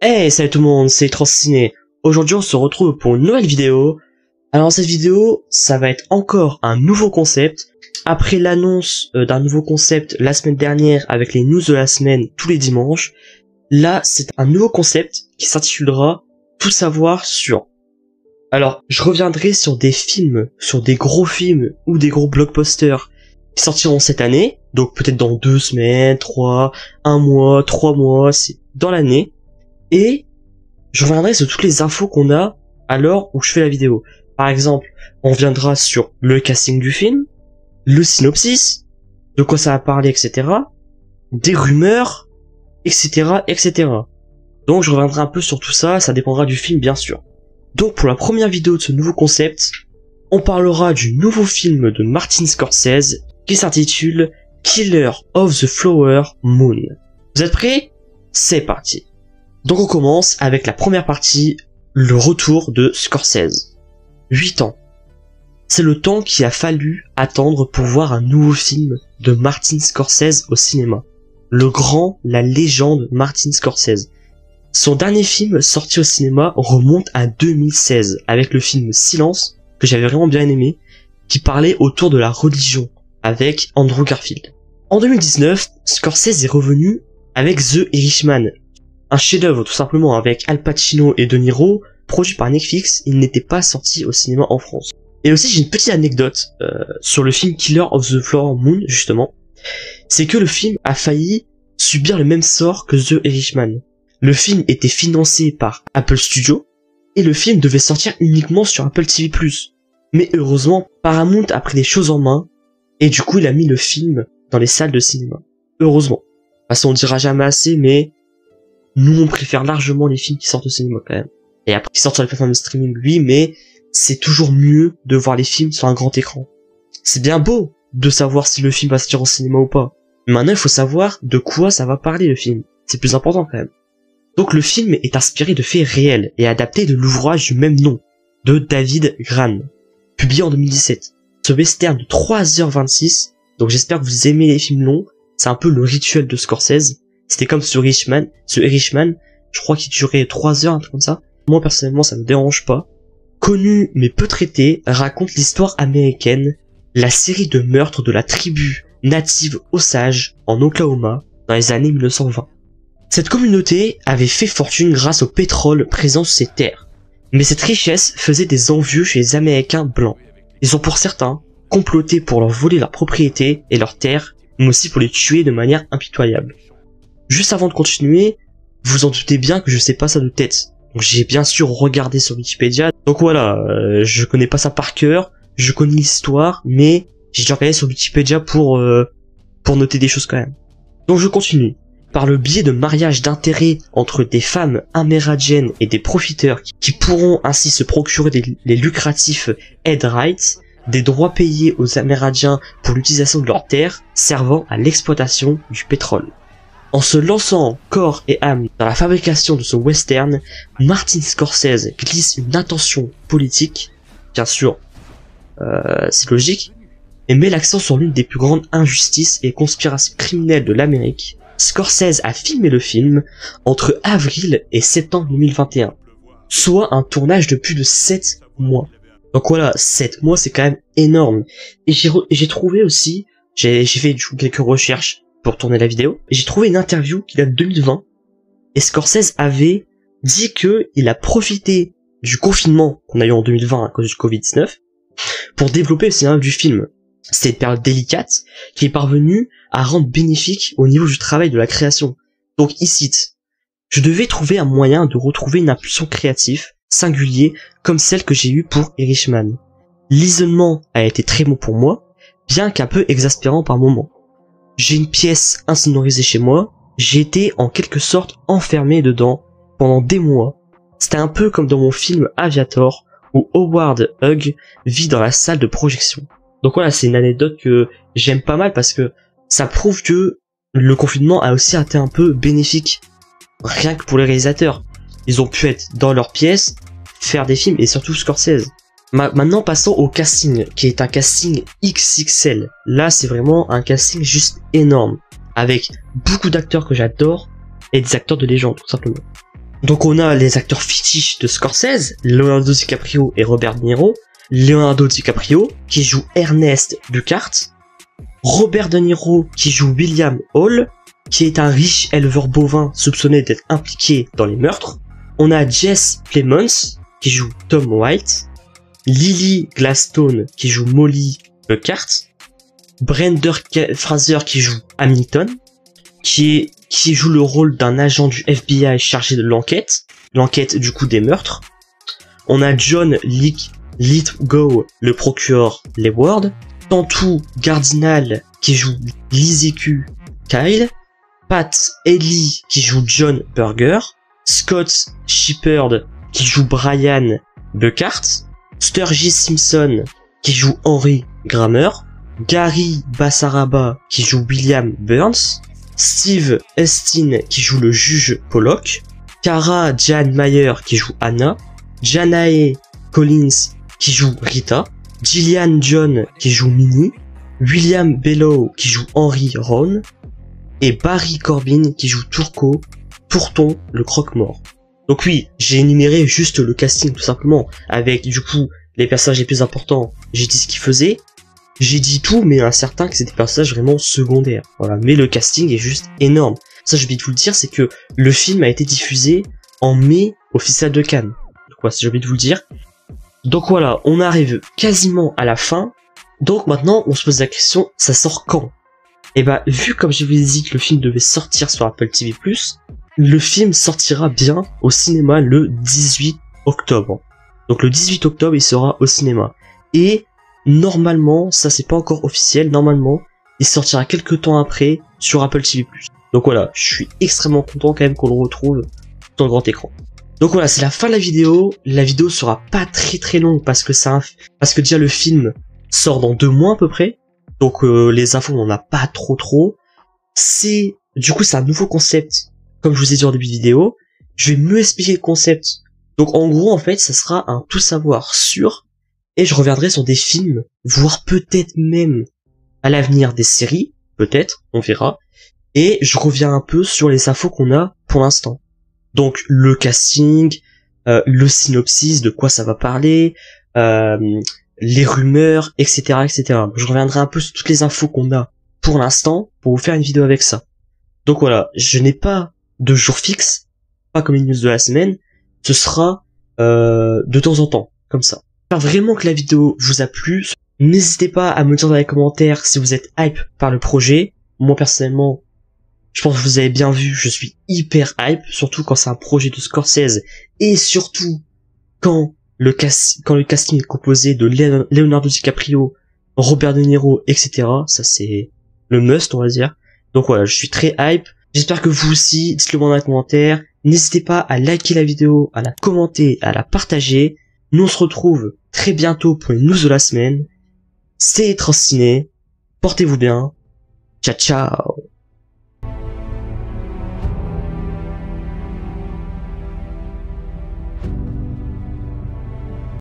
Hey, salut tout le monde, c'est Transciné. Aujourd'hui, on se retrouve pour une nouvelle vidéo. Alors, cette vidéo, ça va être encore un nouveau concept. Après l'annonce d'un nouveau concept la semaine dernière avec les news de la semaine tous les dimanches, là, c'est un nouveau concept qui s'intitulera Tout savoir sur. Alors, je reviendrai sur des films, sur des gros films ou des gros blockbusters qui sortiront cette année. Donc, peut-être dans 2 semaines, 3, 1 mois, 3 mois, c'est dans l'année. Et je reviendrai sur toutes les infos qu'on a à l'heure où je fais la vidéo. Par exemple, on reviendra sur le casting du film, le synopsis, de quoi ça va parler, etc. Des rumeurs, etc., etc. Donc je reviendrai un peu sur tout ça, ça dépendra du film bien sûr. Donc pour la première vidéo de ce nouveau concept, on parlera du nouveau film de Martin Scorsese qui s'intitule Killer of the Flower Moon. Vous êtes prêts? C'est parti. Donc on commence avec la première partie, le retour de Scorsese. 8 ans. C'est le temps qu'il a fallu attendre pour voir un nouveau film de Martin Scorsese au cinéma. Le grand, la légende Martin Scorsese. Son dernier film sorti au cinéma remonte à 2016 avec le film Silence, que j'avais vraiment bien aimé, qui parlait autour de la religion avec Andrew Garfield. En 2019, Scorsese est revenu avec The Irishman. Un chef-d'œuvre tout simplement avec Al Pacino et De Niro, produit par Netflix, il n'était pas sorti au cinéma en France. Et aussi j'ai une petite anecdote sur le film Killer of the Flower Moon justement, c'est que le film a failli subir le même sort que The Irishman. Le film était financé par Apple Studios et le film devait sortir uniquement sur Apple TV+. Mais heureusement, Paramount a pris les choses en main et du coup il a mis le film dans les salles de cinéma. Heureusement. Parce qu'on dira jamais assez, mais nous, on préfère largement les films qui sortent au cinéma quand même. Et après, qui sortent sur les plateformes de streaming, oui, mais c'est toujours mieux de voir les films sur un grand écran. C'est bien beau de savoir si le film va sortir au cinéma ou pas. Maintenant, il faut savoir de quoi ça va parler le film. C'est plus important quand même. Donc le film est inspiré de faits réels et adapté de l'ouvrage du même nom, de David Grann, publié en 2017. Ce western de 3h26, donc j'espère que vous aimez les films longs, c'est un peu le rituel de Scorsese. C'était comme ce Irishman, je crois qu'il durait 3 heures, un truc comme ça. Moi, personnellement, ça me dérange pas. Connu, mais peu traité, raconte l'histoire américaine, la série de meurtres de la tribu native Osage, en Oklahoma, dans les années 1920. Cette communauté avait fait fortune grâce au pétrole présent sur ses terres. Mais cette richesse faisait des envieux chez les Américains blancs. Ils ont pour certains comploté pour leur voler leurs propriétés et leurs terres, mais aussi pour les tuer de manière impitoyable. Juste avant de continuer, vous en doutez bien que je sais pas ça de tête. Donc j'ai bien sûr regardé sur Wikipédia. Donc voilà, je connais pas ça par cœur, je connais l'histoire, mais j'ai déjà regardé sur Wikipédia pour noter des choses quand même. Donc je continue. Par le biais de mariages d'intérêt entre des femmes amérindiennes et des profiteurs qui pourront ainsi se procurer les lucratifs head rights, des droits payés aux Amérindiens pour l'utilisation de leurs terres servant à l'exploitation du pétrole. En se lançant corps et âme dans la fabrication de ce western, Martin Scorsese glisse une intention politique, bien sûr, c'est logique, et met l'accent sur l'une des plus grandes injustices et conspirations criminelles de l'Amérique. Scorsese a filmé le film entre avril et septembre 2021, soit un tournage de plus de 7 mois. Donc voilà, 7 mois c'est quand même énorme. Et j'ai trouvé aussi, j'ai fait du coup quelques recherches pour tourner la vidéo, et j'ai trouvé une interview qui date de 2020, et Scorsese avait dit que il a profité du confinement qu'on a eu en 2020 à cause du Covid-19 pour développer le scénario du film. C'est une période délicate qui est parvenue à rendre bénéfique au niveau du travail de la création. Donc il cite: je devais trouver un moyen de retrouver une impulsion créative, singulier, comme celle que j'ai eue pour Irishman. L'isolement a été très bon pour moi, bien qu'un peu exaspérant par moments. J'ai une pièce insonorisée chez moi, j'ai été en quelque sorte enfermé dedans pendant des mois. C'était un peu comme dans mon film Aviator, où Howard Hughes vit dans la salle de projection. Donc voilà, c'est une anecdote que j'aime pas mal parce que ça prouve que le confinement a aussi été un peu bénéfique. Rien que pour les réalisateurs. Ils ont pu être dans leur pièce, faire des films, et surtout Scorsese. Maintenant passons au casting, qui est un casting XXL. Là c'est vraiment un casting juste énorme, avec beaucoup d'acteurs que j'adore, et des acteurs de légende tout simplement. Donc on a les acteurs fétiches de Scorsese, Leonardo DiCaprio et Robert De Niro. Leonardo DiCaprio qui joue Ernest Buckhart, Robert De Niro qui joue William Hall, qui est un riche éleveur bovin soupçonné d'être impliqué dans les meurtres. On a Jess Plemons qui joue Tom White, Lily Gladstone qui joue Molly Buckhart, Brenda Fraser qui joue Hamilton, qui joue le rôle d'un agent du FBI chargé de l'enquête du coup des meurtres. On a John Lithgow, le procureur Leeward, Tantou Gardinal qui joue Lizeku Kyle, Pat Ellie qui joue John Burger, Scott Shepherd qui joue Brian Buckhart, Sturgis Simpson qui joue Henry Grammer, Gary Basaraba qui joue William Burns, Steve Estin qui joue le juge Pollock, Cara Jane Mayer qui joue Anna, Janae Collins qui joue Rita, Gillian John qui joue Minnie, William Bellow qui joue Henry Ron, et Barry Corbin qui joue Tourton le croque-mort. Donc oui, j'ai énuméré juste le casting tout simplement, avec du coup les personnages les plus importants, j'ai dit ce qu'ils faisaient, j'ai dit tout, mais un certain que c'est des personnages vraiment secondaires. Voilà, mais le casting est juste énorme. Ça, j'ai oublié de vous le dire, c'est que le film a été diffusé en mai au Festival de Cannes. Donc voilà, j'ai oublié de vous le dire. Donc voilà, on arrive quasiment à la fin. Donc maintenant, on se pose la question, ça sort quand? Et bah, vu comme je vous ai dit que le film devait sortir sur Apple TV+, le film sortira bien au cinéma le 18 octobre. Donc le 18 octobre, il sera au cinéma. Et normalement, ça c'est pas encore officiel, normalement, il sortira quelques temps après sur Apple TV+. Donc voilà, je suis extrêmement content quand même qu'on le retrouve sur le grand écran. Donc voilà, c'est la fin de la vidéo. La vidéo sera pas très longue parce que déjà le film sort dans 2 mois à peu près. Donc les infos on en a pas trop. Du coup c'est un nouveau concept, comme je vous ai dit en début de vidéo. Je vais mieux expliquer le concept. Donc en gros en fait ça sera un tout savoir sûr. Et je reviendrai sur des films, voire peut-être même à l'avenir des séries, peut-être, on verra. Et je reviens un peu sur les infos qu'on a pour l'instant. Donc le casting, le synopsis, de quoi ça va parler, les rumeurs, etc. Je reviendrai un peu sur toutes les infos qu'on a pour l'instant, pour vous faire une vidéo avec ça. Donc voilà, je n'ai pas de jour fixe, pas comme une news de la semaine, ce sera de temps en temps, comme ça. J'espère vraiment que la vidéo vous a plu. N'hésitez pas à me dire dans les commentaires si vous êtes hype par le projet. Moi personnellement, je pense que vous avez bien vu, je suis hyper hype, surtout quand c'est un projet de Scorsese, et surtout quand le casting est composé de Leonardo DiCaprio, Robert De Niro, etc. Ça c'est le must, on va dire. Donc voilà, je suis très hype. J'espère que vous aussi, dites-le moi dans les commentaires. N'hésitez pas à liker la vidéo, à la commenter, à la partager. Nous on se retrouve très bientôt pour une news de la semaine. C'est Transciné. Portez-vous bien. Ciao ciao.